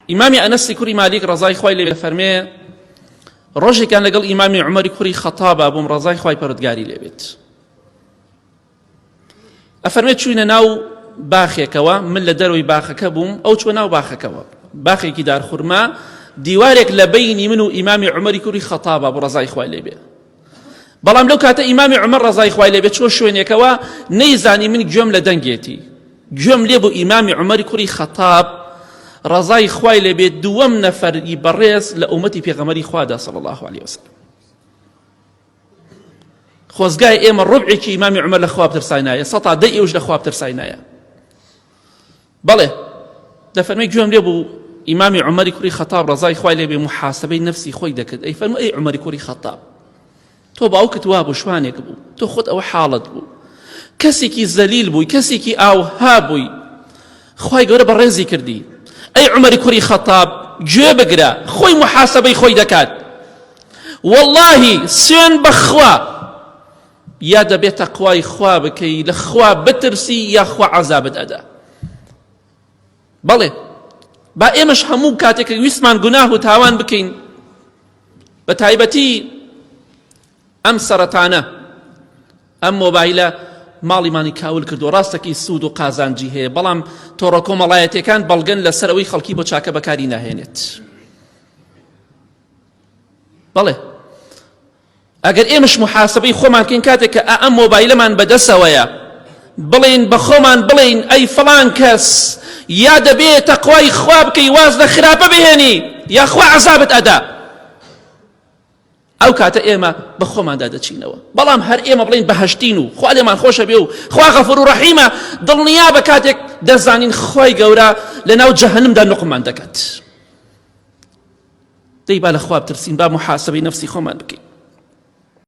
ئیمامی ئەنەسی کوڕی مالیک ڕەزای خوای لێ فەرمێ ڕۆژێکیان لەگەڵ ئیمامی عومەری کوڕی خەتابە بووم ڕەزای خوای پەروەردگاری لێ بێت. ئەفەرمێت چووینە ناو باخێکەوە، من لە دەرەوەی باخەکە بووم، ئەو چوە ناو باخەکەەوە، باخێکی دارخورما، دیوارێک لە بەینی من و ئیمامی عومەری کوڕی خەتابە بوو ڕەزای خوای لێ بێ. بەڵام لەو کاتە ئیمامی عومەر ڕەزای خوای لێ بێ چوە شوێنێکەوە نەیزانی من گوێم لە دەنگێتی، گوێم لێ بوو ئیمامی عومەری کوڕی خەتاب ڕەزای خوای لێ بێت دووەم نەفەری بەڕێز لە ئومەتی پێغەمبەری خوادا صلی الله علیه وسلم. خۆزگای ئێمە ڕوبعێکی ئیمامی عومەر لە خوا بترساینایە، سەتا دەی ئێوەش لە خوا بترساینایە. بەڵێ دەفەرمێ گوێم لێ بوو ئیمامی عومەری کوڕی خەتاب ڕەزای خوای لێ بێ محاسبەی نەفسی خۆی دەکرد. ئەی فەرموو ئەی عومەری کوڕی خەتاب، تۆ باوکت وا بوو شوانێک بوو، تۆ خۆت ئەوە حاڵت بوو، کەسێکی زەلیل بووی، کەسێکی ئاوها بووی، خوای گەورە بەڕێزی کردی. ئەی عومەری کوڕی خەتاب گوێ بگرە، خۆی محاسبەی خۆی دەکات. واللهی سوێن بەخوا یا دەبێت تەقوای خوا بکەی، لە خوا بترسی یا خوا عەزابت ئەدا. بەڵێ با ئێمەش هەموو کاتێک ویستمان گوناه و تاوان بکەین، بە تایبەتی ئەم سەرەتانە ئەم مۆبایلە ماڵیمانی کاول کردو، ڕاستەکی سوود و قازانجی هەیە، بەڵام تۆڕە کۆمەڵایەتیەکان بەڵگەن لەسەر ئەوەی خەڵکی بۆ چاکە بەکاری ناهێنێت. بەڵێ ئەگەر ئێمەش محاسبەی خۆمان بکەین کاتێک کە ئەم مۆبایلەمان بەدەسەوەیە، بڵێن بە خۆمان بڵێن ئەی فڵان کەس یا دەبێت تەقوای خوا بکەی واز لە خراپە بهێنی یا خوا عەزابت ئەدا، ئەو کاتە ئێمە بە خۆماندا دەچینەوە. بەڵام هەر ئێمە بڵێن بەهەشتین و خوا لێمان خۆشە بێ و خوا غەفوور و ڕەحیمە، دڵنیا بە کاتێک دەزانین خوای گەورە لە ناو جەهەنەمدا نوقمان دەکات. دەی با لە خوا بترسین، با محاسبەی نەفسی خۆمان بکەین.